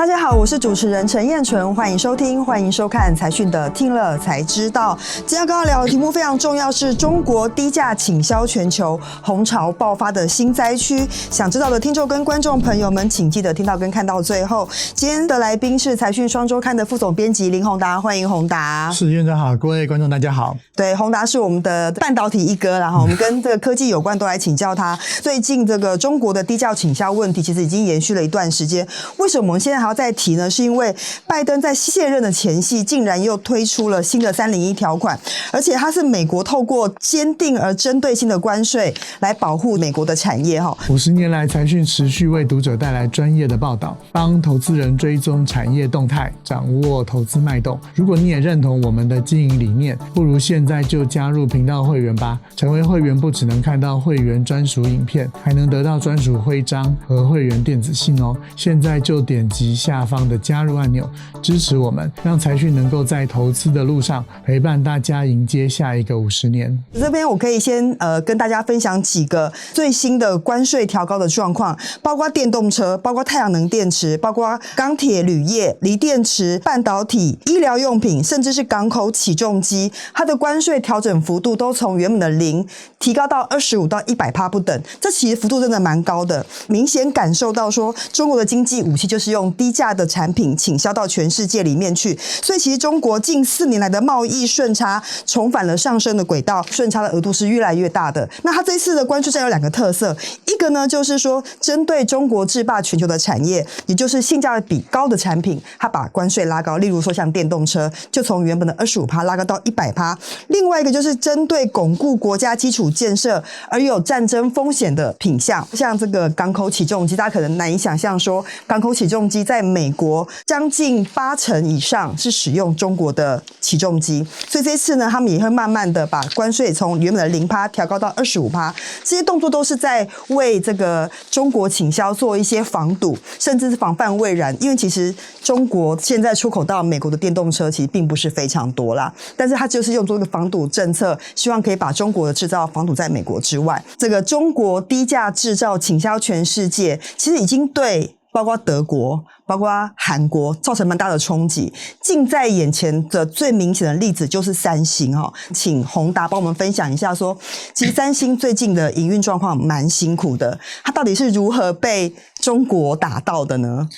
大家好，我是主持人陈燕纯，欢迎收听，欢迎收看财讯的听了才知道。今天刚刚聊的题目非常重要，是中国低价倾销全球，红潮爆发的新灾区。想知道的听众跟观众朋友们，请记得听到跟看到最后。今天的来宾是财讯双周刊的副总编辑林宏达，欢迎宏达。是院长好，各位观众大家好。对，宏达是我们的半导体一哥，然后我们跟这个科技有关都来请教他。最近这个中国的低价倾销问题，其实已经延续了一段时间。为什么我们现在还要再提呢？是因为拜登在卸任的前夕，竟然又推出了新的301条款，而且它是美国透过坚定而针对性的关税来保护美国的产业。50年来，财讯持续为读者带来专业的报道，帮投资人追踪产业动态，掌握投资脉动。如果你也认同我们的经营理念，不如现在就加入频道会员吧。成为会员不只能看到会员专属影片，还能得到专属徽章和会员电子信哦。现在就点击下方的加入按钮，支持我们，让财讯能够在投资的路上陪伴大家迎接下一个50年。这边我可以先跟大家分享几个最新的关税调高的状况，包括电动车，包括太阳能电池，包括钢铁、铝业、锂电池、半导体、医疗用品，甚至是港口起重机，它的关税调整幅度都从原本的0提高到25%到100%不等。这其实幅度真的蛮高的，明显感受到说中国的经济武器就是用低价的产品倾销到全世界里面去，所以其实中国近4年来的贸易顺差重返了上升的轨道，顺差的额度是越来越大的。那它这次的关税战有2个特色，一个呢就是说针对中国制霸全球的产业，也就是性价比高的产品，它把关税拉高，例如说像电动车就从原本的25%拉高到100%。另外一个就是针对巩固国家基础建设而有战争风险的品项，像这个港口起重机，大家可能难以想象说港口起重机在美国将近80%以上是使用中国的起重机，所以这次呢，他们也会慢慢的把关税从原本的0%调高到25%，这些动作都是在为这个中国倾销做一些防堵，甚至是防范未然。因为其实中国现在出口到美国的电动车其实并不是非常多啦，但是它就是用这个防堵政策，希望可以把中国的制造防堵在美国之外。这个中国低价制造倾销全世界，其实已经对包括德国、包括韩国造成蛮大的冲击。近在眼前的最明显的例子就是三星请宏达帮我们分享一下说，其实三星最近的营运状况蛮辛苦的，它到底是如何被中国打到的呢？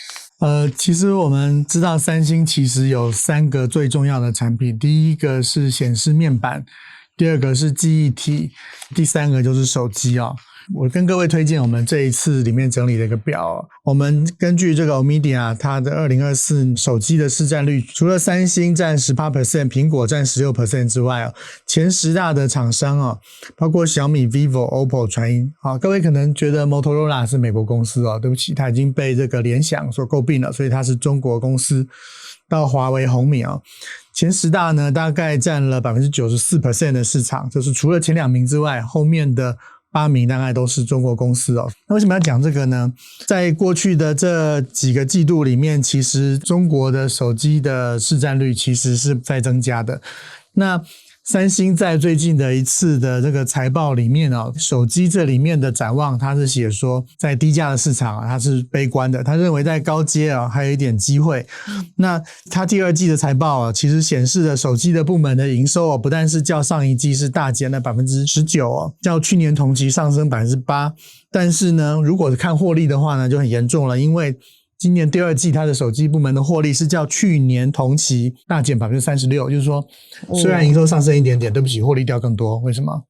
其实我们知道三星其实有3个最重要的产品，第一个是显示面板，第二个是记忆体，第3个就是手机我跟各位推荐我们这一次里面整理的一个表我们根据这个 Omidia 它的2024手机的市占率，除了三星占 18%， 苹果占 16% 之外前10大的厂商包括小米、vivo、OPPO、传音各位可能觉得 Motorola 是美国公司对不起，它已经被这个联想所诟病了，所以它是中国公司。到华为、红米前10大呢大概占了 94% 的市场，就是除了前2名之外，后面的8名大概都是中国公司那为什么要讲这个呢？在过去的这几个季度里面，其实中国的手机的市占率其实是在增加的。那三星在最近的一次的这个财报里面手机这里面的展望，它是写说在低价的市场它是悲观的，他认为在高阶还有一点机会。那他第2季的财报其实显示了手机的部门的营收不但是较上一季是大减了 19% 较去年同期上升 8%， 但是呢如果看获利的话呢就很严重了，因为今年第2季它的手机部门的获利是较去年同期大减 36%， 就是说虽然营收上升一点点，对不起，获利掉更多。为什么？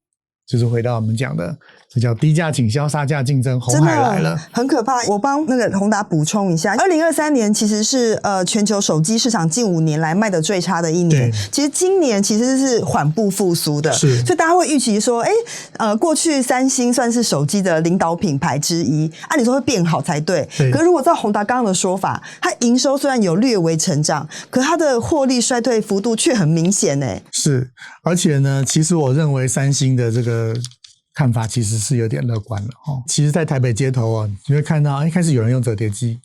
就是回到我们讲的，这叫低价倾销、杀价竞争，红海来了，很可怕。我帮那个宏达补充一下，2023年其实是全球手机市场近5年来卖的最差的一年。其实今年其实是缓步复苏的，所以大家会预期说，过去三星算是手机的领导品牌之一，按理说会变好才对。可是如果照宏达刚刚的说法，它营收虽然有略微成长，可它的获利衰退幅度却很明显是，而且呢，其实我认为三星的这个看法其实是有点乐观了其实在台北街头你会看到一开始有人用折叠机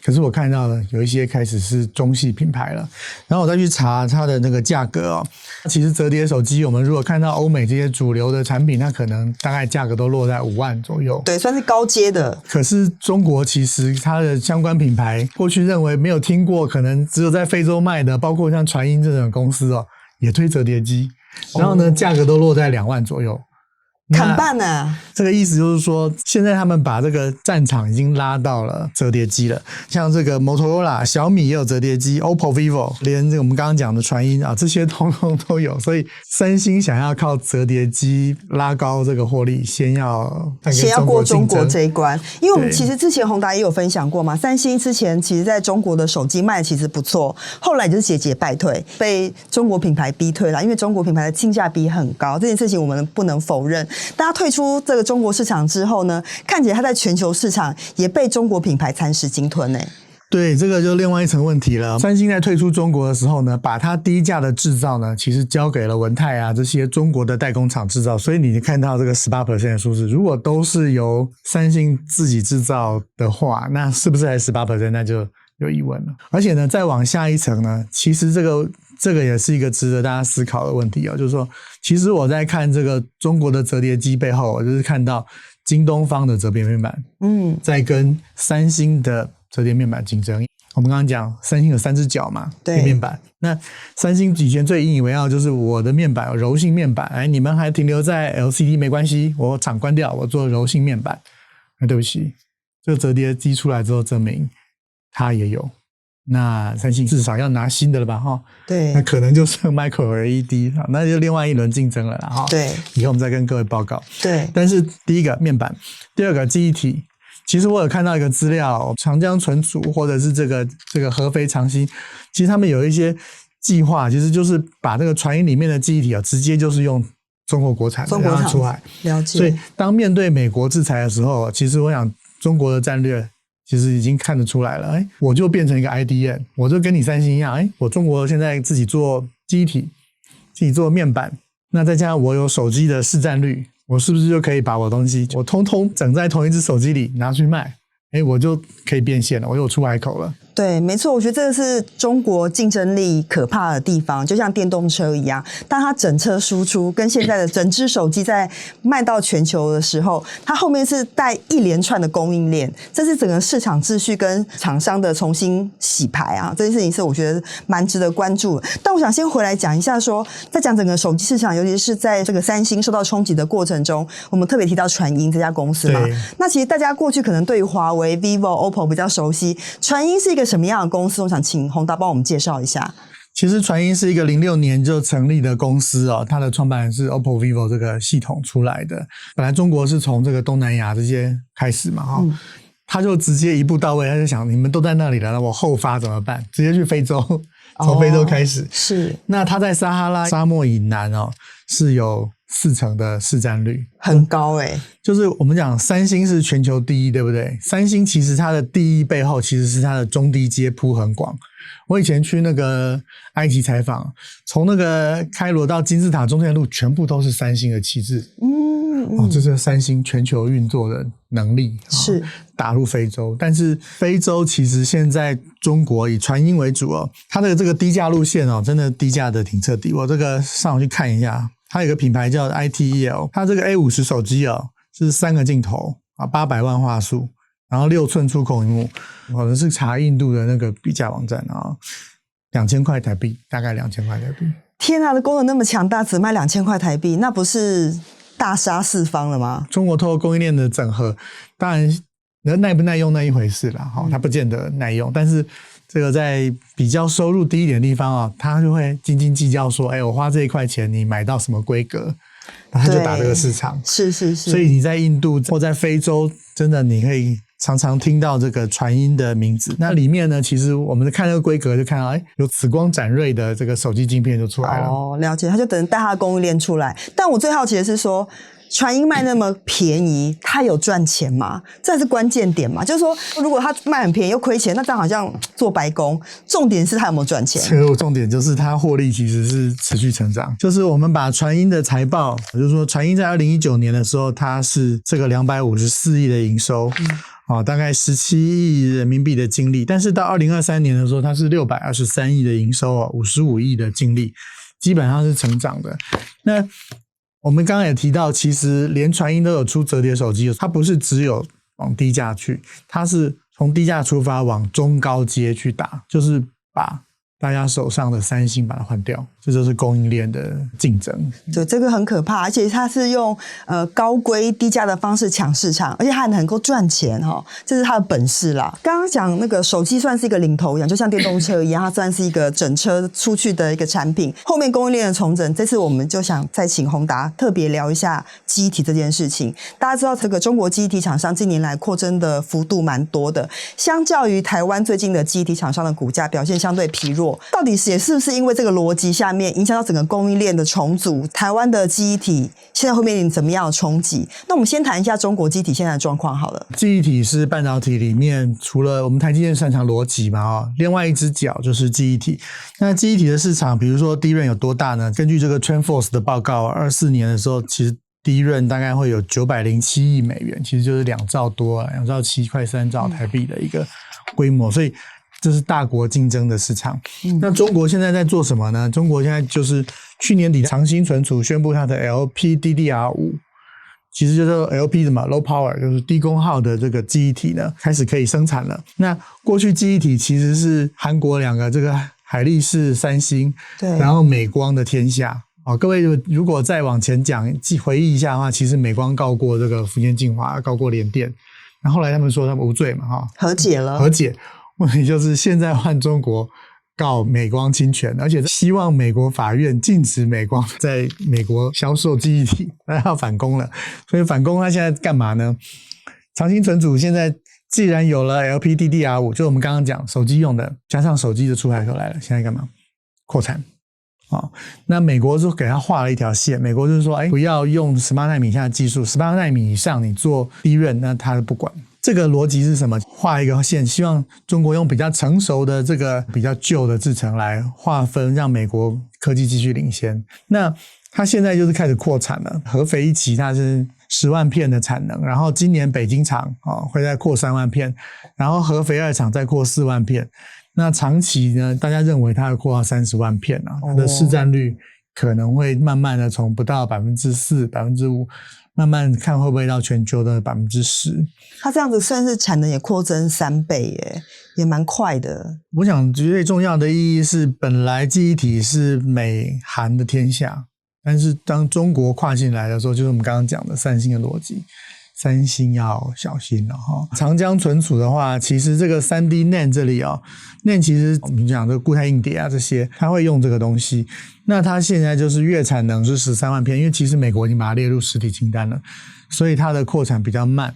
可是我看到了有一些开始是中系品牌了，然后我再去查它的那个价格哦。其实折叠手机，我们如果看到欧美这些主流的产品，那可能大概价格都落在5万左右，对，算是高阶的。可是中国其实它的相关品牌，过去认为没有听过，可能只有在非洲卖的，包括像传音这种公司哦，也推折叠机，然后呢，价格都落在2万左右。砍半啊！这个意思就是说，现在他们把这个战场已经拉到了折叠机了。像这个 Motorola、小米也有折叠机 ，OPPO、vivo， 连这个我们刚刚讲的传音啊，这些通通都有。所以三星想要靠折叠机拉高这个获利，先要过中国这一关。因为我们其实之前宏达也有分享过嘛，三星之前其实在中国的手机卖其实不错，后来就是节节败退，被中国品牌逼退了。因为中国品牌的性价比很高，这件事情我们不能否认。大家退出这个中国市场之后呢，看起来它在全球市场也被中国品牌蚕食鲸吞欸。对，这个就另外一层问题了。三星在退出中国的时候呢，把它低价的制造呢，其实交给了文泰啊这些中国的代工厂制造。所以你看到这个 18% 的数字，如果都是由三星自己制造的话，那是不是还 18%？ 那就有疑问了。而且呢，再往下一层呢，其实这个也是一个值得大家思考的问题哦，就是说，其实我在看这个中国的折叠机背后，我就是看到京东方的折叠面板，在跟三星的折叠面板竞争。我们刚刚讲三星有3只脚嘛，对，面板。那三星以前最引以为傲就是我的面板有柔性面板，哎，你们还停留在 LCD 没关系，我厂关掉，我做柔性面板。对不起，这个折叠机出来之后证明它也有。那三星至少要拿新的了吧齁？对，那可能就剩 Micro LED， 那就另外一轮竞争了啦齁。对，以后我们再跟各位报告。对，但是第一个面板，第二个记忆体，其实我有看到一个资料，长江存储或者是这个合肥长兴，其实他们有一些计划，其实就是把这个传音里面的记忆体直接就是用中国国产的让它出来。了解。所以当面对美国制裁的时候，其实我想中国的战略其实已经看得出来了，我就变成一个 IDM， 我就跟你三星一样，我中国现在自己做记忆体，自己做面板，那再加上我有手机的市占率，我是不是就可以把我的东西我通通整在同一只手机里拿去卖，我就可以变现了，我有出海口了。对，没错，我觉得这个是中国竞争力可怕的地方，就像电动车一样，当它整车输出跟现在的整只手机在卖到全球的时候，它后面是带一连串的供应链，这是整个市场秩序跟厂商的重新洗牌啊，这件事情是我觉得蛮值得关注的。但我想先回来讲一下说，在讲整个手机市场，尤其是在这个三星受到冲击的过程中，我们特别提到传音这家公司嘛，那其实大家过去可能对于华为、vivo、OPPO 比较熟悉，传音是一个什么样的公司？我想请宏达帮我们介绍一下。其实传音是一个06年就成立的公司哦，它的创办人是 OPPO、vivo 这个系统出来的。本来中国是从这个东南亚这些开始嘛，他就直接一步到位，他就想你们都在那里了，那我后发怎么办？直接去非洲，从非洲开始。是。那他在撒哈拉沙漠以南是有40%的市占率，很高就是我们讲三星是全球第一，对不对？三星其实它的第一背后其实是它的中低阶铺很广。我以前去那个埃及采访，从那个开罗到金字塔中间的路全部都是三星的旗帜。这是三星全球运作的能力，是打入非洲。但是非洲其实现在中国以传音为主它的这个低价路线真的低价的挺彻底。我这个上网去看一下，它有一个品牌叫 ITEL， 它这个 A50 手机是3个镜头800万画素，然后6寸触控萤幕，可能是查印度的那个比价网站2000块台币，大概2000块台币。天啊，的功能那么强大，只卖2000块台币，那不是大杀四方了吗？中国透过供应链的整合，当然耐不耐用那一回事啦，它不见得耐用，但是这个在比较收入低一点的地方他就会斤斤计较说，我花这1块钱你买到什么规格，然后他就打这个市场。是。所以你在印度或在非洲，真的你可以常常听到这个传音的名字。那里面呢，其实我们看那个规格就看到有紫光展锐的这个手机晶片就出来了。了解，他就等于带他的供应链出来。但我最好奇的是说，传音卖那么便宜，他有赚钱吗？这是关键点嘛？就是说，如果他卖很便宜又亏钱，那这样好像做白工。重点是他有没有赚钱？重点就是他获利其实是持续成长。就是我们把传音的财报，就是说传音在2019年的时候，它是这个254亿的营收。大概17亿人民币的净利，但是到2023年的时候，它是623亿的营收55亿的净利，基本上是成长的。那我们刚刚也提到，其实连传音都有出折叠手机，它不是只有往低价去，它是从低价出发往中高阶去打，就是把大家手上的三星把它换掉，这就是供应链的竞争。对，这个很可怕，而且它是用高规低价的方式抢市场，而且它还能够赚钱这是它的本事啦。刚刚讲那个手机算是一个领头羊，就像电动车一样，它算是一个整车出去的一个产品。后面供应链的重整，这次我们就想再请宏达特别聊一下记忆体这件事情。大家知道这个中国记忆体厂商近年来扩增的幅度蛮多的，相较于台湾最近的记忆体厂商的股价表现相对疲弱，到底也是不是因为这个逻辑下面影响到整个供应链的重组，台湾的记忆体现在会面临怎么样的冲击？那我们先谈一下中国记忆体现在的状况好了。记忆体是半导体里面除了我们台积电擅长逻辑嘛，另外一只脚就是记忆体。那记忆体的市场，比如说DRAM有多大呢？根据这个 TrendForce 的报告，24年的时候其实DRAM大概会有907亿美元，其实就是2兆多，2兆7快3兆台币的一个规模，所以这是大国竞争的市场。那中国现在在做什么呢？中国现在就是去年底长兴存储宣布它的 LPDDR5， 其实就是 LP 什么 Low Power， 就是低功耗的这个记忆体呢，开始可以生产了。那过去记忆体其实是韩国两个这个海力士、三星，对，然后美光的天下。各位如果再往前讲回忆一下的话，其实美光告过这个福建晋华，告过联电，然后后来他们说他们无罪嘛，和解了，和解。问题就是现在换中国告美光侵权，而且希望美国法院禁止美光在美国销售记忆体，那要反攻了。所以反攻他现在干嘛呢？长兴存储现在既然有了 LPDDR5， 就我们刚刚讲手机用的，加上手机的出海口来了，现在干嘛？扩产。那美国就给他画了一条线，美国就是说不要用18奈米以下的技术，18奈米以上你做DRAM，那他不管。这个逻辑是什么？画一个线，希望中国用比较成熟的这个比较旧的制程来划分，让美国科技继续领先。那他现在就是开始扩产了，合肥一期它是10万片的产能，然后今年北京厂会再扩3万片，然后合肥2厂再扩4万片。那长期呢，大家认为它会扩到30万片它的市占率可能会慢慢的从不到 4%、5%， 慢慢看会不会到全球的 10%。 它这样子算是产能也扩增3倍耶，也蛮快的。我想最重要的意义是，本来记忆体是美韩的天下，但是当中国跨进来的时候，就是我们刚刚讲的三星的逻辑，三星要小心了长江存储的话，其实这个 3D NAND 这里NAND 其实我们讲这个固态硬碟这些，它会用这个东西。那它现在就是月产能是13万片，因为其实美国已经把它列入实体清单了，所以它的扩产比较慢。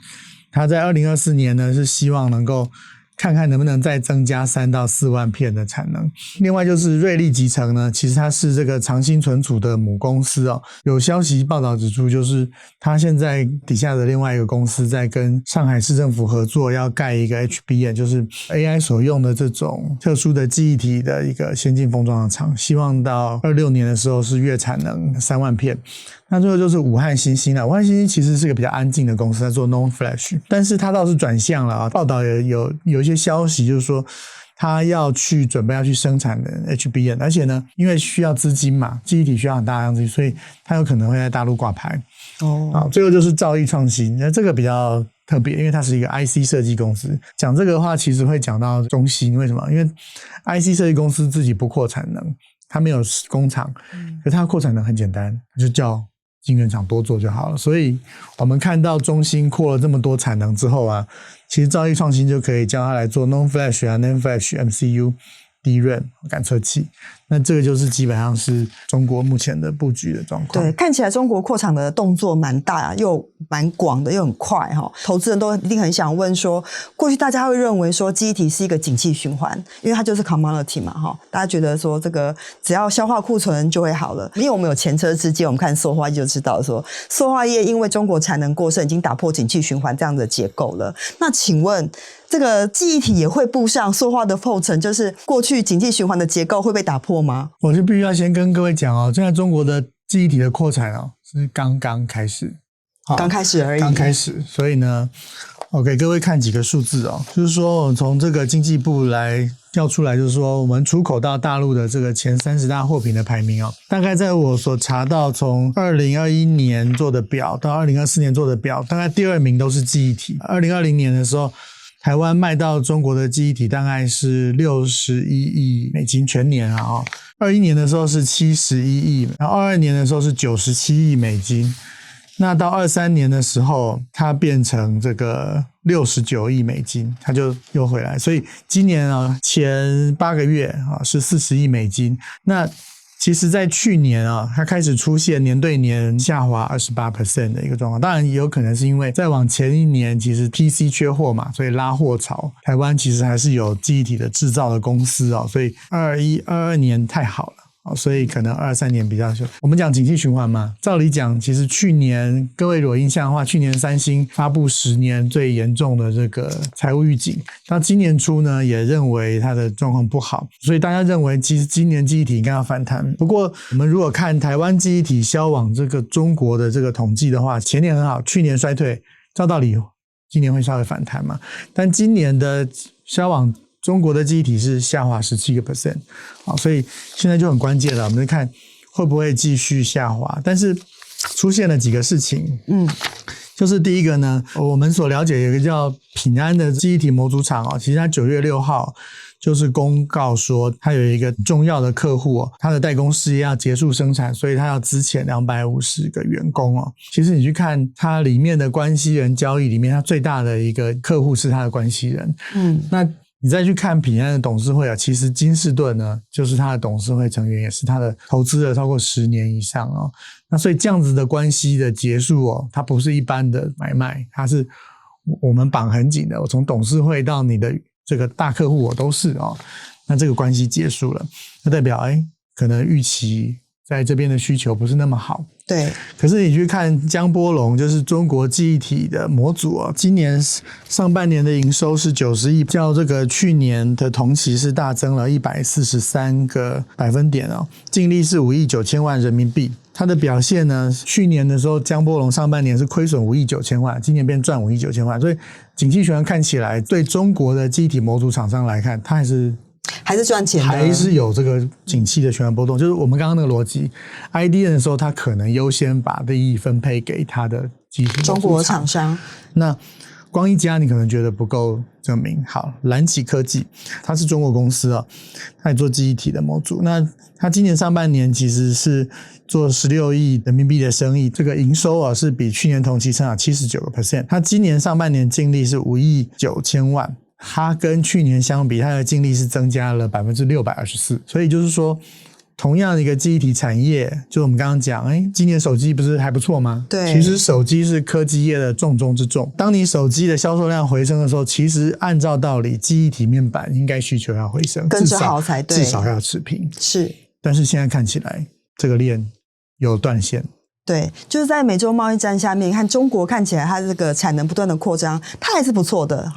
它在2024年呢，是希望能够看看能不能再增加3到4万片的产能。另外就是瑞丽集成呢，其实它是这个长兴存储的母公司有消息报道指出，就是它现在底下的另外一个公司在跟上海市政府合作，要盖一个 HBM， 就是 AI 所用的这种特殊的记忆体的一个先进封装的厂，希望到26年的时候是月产能3万片。那最后就是武汉新兴武汉新兴其实是个比较安静的公司，在做 NOR Flash， 但是它倒是转向了报道也有一些消息，就是说它准备要去生产的 HBM， 而且呢，因为需要资金嘛，记忆体需要很大量资金，所以它有可能会在大陆挂牌。最后就是兆易创新，那这个比较特别，因为它是一个 IC 设计公司。讲这个的话，其实会讲到中芯，为什么？因为 IC 设计公司自己不扩产能，它没有工厂，可它扩产能很简单，就叫晶圆厂多做就好了。所以我们看到中芯扩了这么多产能之后其实兆易创新就可以叫它来做 NOR Flash NAND Flash MCU DRAM 感测器。那这个就是基本上是中国目前的布局的状况。对，看起来中国扩厂的动作蛮大又蛮广的，又很快投资人都一定很想问说，过去大家会认为说记忆体是一个景气循环，因为它就是 commodity 嘛大家觉得说这个只要消化库存就会好了。因为我们有前车之鉴，我们看塑化业就知道说，塑化业因为中国产能过剩，已经打破景气循环这样的结构了。那请问这个记忆体也会步上塑化的后尘，就是过去景气循环的结构会被打破吗？我就必须要先跟各位讲现在中国的记忆体的扩产是刚刚开始，刚开始而已，刚开始。所以呢，我给各位看几个数字哦，就是说我从这个经济部来调出来，就是说我们出口到大陆的这个前30大货品的排名哦，大概在我所查到，从2021年做的表到2024年做的表，大概第2名都是记忆体。2020年的时候，台湾卖到中国的记忆体大概是61亿美金全年啊，21年的时候是71亿，然后22年的时候是97亿美金。那到23年的时候，它变成这个69亿美金，它就又回来。所以今年啊，前8个月啊是40亿美金。那其实在去年啊，它开始出现年对年下滑 28% 的一个状况。当然也有可能是因为再往前一年其实 PC 缺货嘛，所以拉货潮。台湾其实还是有记忆体的制造的公司啊，所以21、22年太好了。所以可能23年比较久。我们讲景气循环嘛，照理讲其实去年各位如果印象的话，去年三星发布10年最严重的这个财务预警，到今年初呢也认为它的状况不好，所以大家认为其实今年记忆体应该要反弹。不过我们如果看台湾记忆体销往这个中国的这个统计的话，前年很好，去年衰退，照道理今年会稍微反弹嘛，但今年的销往中国的记忆体是下滑 17%， 好，所以现在就很关键了，我们看会不会继续下滑。但是出现了几个事情，就是第一个呢，我们所了解有一个叫品安的记忆体模组厂其实它9月6号就是公告说它有一个重要的客户它的代工事业要结束生产，所以它要资遣250个员工其实你去看它里面的关系人交易里面，它最大的一个客户是它的关系人，那你再去看品安的董事会其实金士顿呢就是他的董事会成员，也是他的投资了超过10年以上那所以这样子的关系的结束它不是一般的买卖，它是我们绑很紧的，我从董事会到你的这个大客户我都是那这个关系结束了，那代表可能预期在这边的需求不是那么好。对，可是你去看江波龙，就是中国记忆体的模组今年上半年的营收是90亿，较这个去年的同期是大增了143个百分点净利是5亿9千万人民币。它的表现呢，去年的时候江波龙上半年是亏损5亿9千万，今年变赚5亿9千万，所以景气循环看起来对中国的记忆体模组厂商来看，它还是赚钱的，还是有这个景气的循环波动。就是我们刚刚那个逻辑 ，IDM 的时候，它可能优先把利益分配给它的记忆体中国厂商。那光一家你可能觉得不够证明。好，蓝启科技，它是中国公司它也做记忆体的模组。那它今年上半年其实是做16亿人民币的生意，这个营收是比去年同期增长 79%。它今年上半年净利是5亿9千万。它跟去年相比，它的净利是增加了 624%， 所以就是说同样的一个记忆体产业，就我们刚刚讲今年手机不是还不错吗？对，其实手机是科技业的重中之重，当你手机的销售量回升的时候，其实按照道理记忆体面板应该需求要回升，跟着好才对，至少要持平。是，但是现在看起来这个链有断线。对，就是在美洲贸易战下面，看中国看起来它这个产能不断的扩张，它还是不错的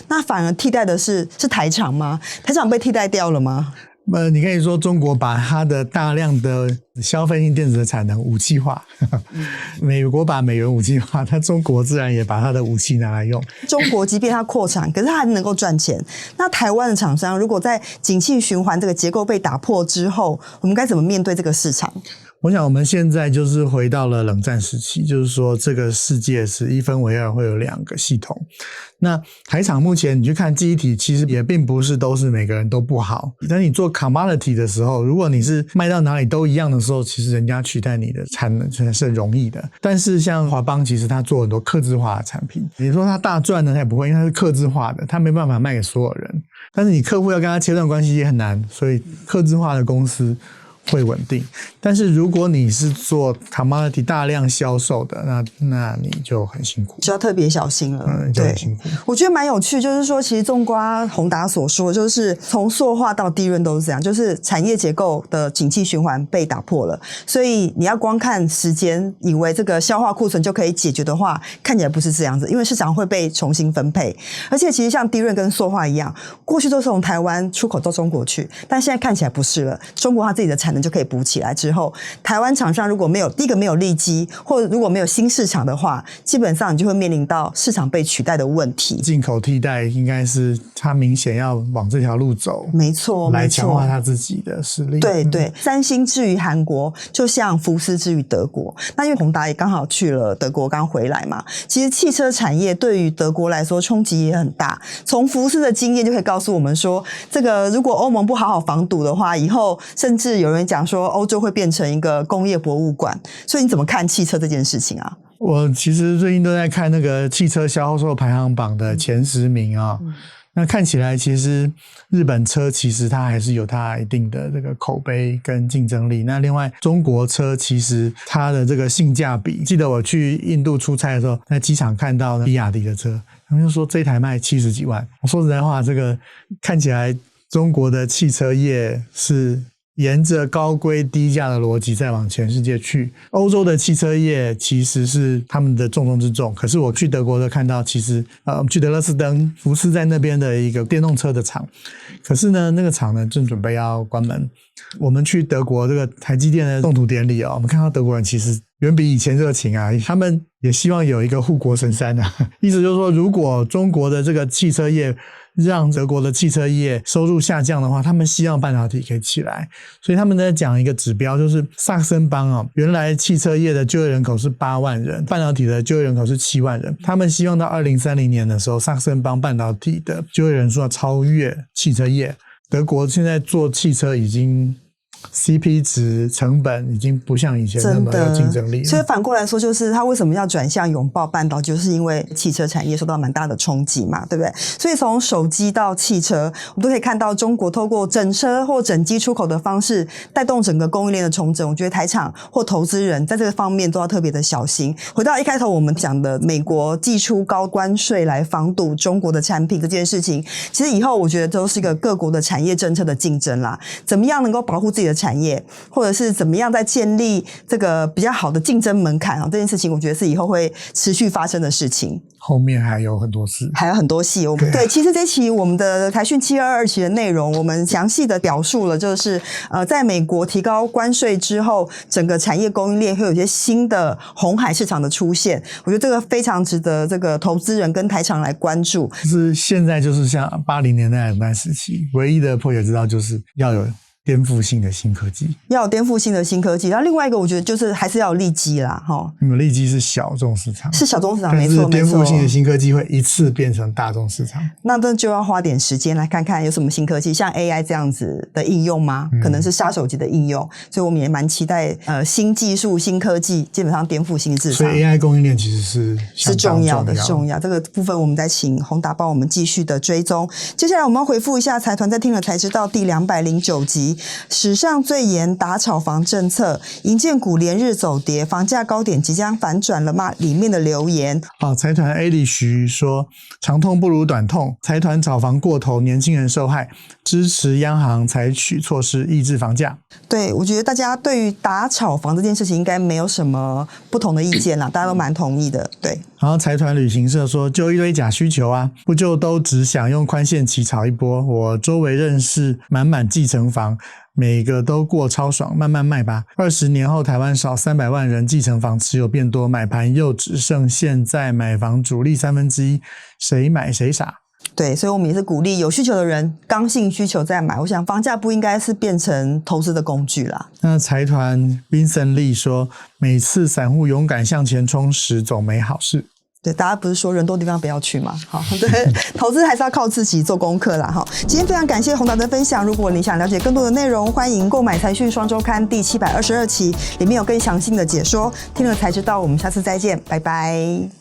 那反而替代的是台厂吗？台厂被替代掉了吗？你可以说中国把它的大量的消费性电子的产能武器化，美国把美元武器化，它中国自然也把它的武器拿来用。中国即便它扩产，可是它还能够赚钱。那台湾的厂商如果在景气循环这个结构被打破之后，我们该怎么面对这个市场？我想我们现在就是回到了冷战时期，就是说这个世界是一分为二，会有2个系统。那台厂目前你去看记忆体，其实也并不是都是每个人都不好。但你做 commodity 的时候，如果你是卖到哪里都一样的时候，其实人家取代你的产能是很容易的。但是像华邦，其实它做很多客制化的产品，你说它大赚呢，它也不会，因为它是客制化的，它没办法卖给所有人。但是你客户要跟他切断关系也很难，所以客制化的公司会稳定。但是如果你是做 commodity 大量销售的，那你就很辛苦，就要特别小心了。就很辛苦。我觉得蛮有趣，就是说其实纵观宏达所说，就是从塑化到低润都是这样，就是产业结构的景气循环被打破了，所以你要光看时间以为这个消化库存就可以解决的话，看起来不是这样子，因为市场会被重新分配。而且其实像低润跟塑化一样，过去都是从台湾出口到中国去，但现在看起来不是了，中国它自己的产产能就可以补起来之后，台湾厂商如果没有第一个没有利基，或者如果没有新市场的话，基本上你就会面临到市场被取代的问题。进口替代应该是它明显要往这条路走，没错，来强化它自己的实力。对对，三星至于韩国，就像福斯至于德国。那因为宏达也刚好去了德国，刚回来嘛。其实汽车产业对于德国来说冲击也很大。从福斯的经验就可以告诉我们说，这个如果欧盟不好好防堵的话，以后甚至有人讲说欧洲会变成一个工业博物馆。所以你怎么看汽车这件事情啊？我其实最近都在看那个汽车销售排行榜的前10名啊。那看起来其实日本车其实它还是有它一定的这个口碑跟竞争力。那另外中国车其实它的这个性价比，记得我去印度出差的时候，在机场看到比亚迪的车，他们就说这一台卖70几万。我说实在话，这个看起来中国的汽车业是沿着高规低价的逻辑再往全世界去。欧洲的汽车业其实是他们的重中之重，可是我去德国的看到，其实去德勒斯登福斯在那边的一个电动车的厂，可是呢那个厂呢正准备要关门。我们去德国这个台积电的动土典礼我们看到德国人其实远比以前热情啊，他们也希望有一个护国神山啊。意思就是说，如果中国的这个汽车业让德国的汽车业收入下降的话，他们希望半导体可以起来。所以他们在讲一个指标，就是萨克森邦原来汽车业的就业人口是8万人，半导体的就业人口是7万人。他们希望到2030年的时候，萨克森邦半导体的就业人数要超越汽车业。德国现在做汽车已经CP 值成本已经不像以前那么有竞争力了。所以反过来说，就是他为什么要转向拥抱半导体，就是因为汽车产业受到蛮大的冲击嘛，对不对？所以从手机到汽车，我们都可以看到中国透过整车或整机出口的方式带动整个供应链的重整。我觉得台厂或投资人在这个方面都要特别的小心。回到一开头我们讲的美国祭出高关税来防堵中国的产品这件事情，其实以后我觉得都是一个各国的产业政策的竞争啦，怎么样能够保护自己的产业，或者是怎么样在建立这个比较好的竞争门槛这件事情我觉得是以后会持续发生的事情。后面还有很多事，还有很多戏。对，其实这期我们的台讯722期的内容，我们详细的表述了，就是在美国提高关税之后，整个产业供应链会有一些新的红海市场的出现。我觉得这个非常值得这个投资人跟台厂来关注。就是现在就是像80年代那段时期，唯一的破解之道就是要有颠覆性的新科技，要有颠覆性的新科技。然后另外一个我觉得就是还是要有利基啦，利基是小众市场，是小众市场，没错。但是颠覆性的新科技会一次变成大众市场，那就要花点时间来看看有什么新科技，像 AI 这样子的应用吗？可能是杀手级的应用，所以我们也蛮期待新技术、新科技，基本上颠覆性市场。所以 AI 供应链其实是重要的，重要。这个部分我们再请宏达帮我们继续的追踪。接下来我们要回复一下财团在听了才知道第209集。史上最严打炒房政策，营建股连日走跌，房价高点即将反转了吗？里面的留言。财团 A 李徐说，长痛不如短痛，财团炒房过头，年轻人受害，支持央行采取措施抑制房价。对，我觉得大家对于打炒房这件事情应该没有什么不同的意见啦，大家都蛮同意的。对。然后财团旅行社说，就一堆假需求啊，不就都只想用宽限期炒一波？我周围认识满继承房，每个都过超爽，慢慢卖吧。20年后台湾少300万人继承房持有变多，买盘又只剩现在买房主力1/3，谁买谁傻。对，所以我们也是鼓励有需求的人刚性需求再买。我想房价不应该是变成投资的工具啦。那财团 Vincent Lee 说，每次散户勇敢向前冲时总没好事。对，大家不是说人多地方不要去吗？好，对，投资还是要靠自己做功课啦。哈，今天非常感谢宏达的分享。如果你想了解更多的内容，欢迎购买财讯双周刊第722期，里面有更详细的解说。听了才知道，我们下次再见，拜拜。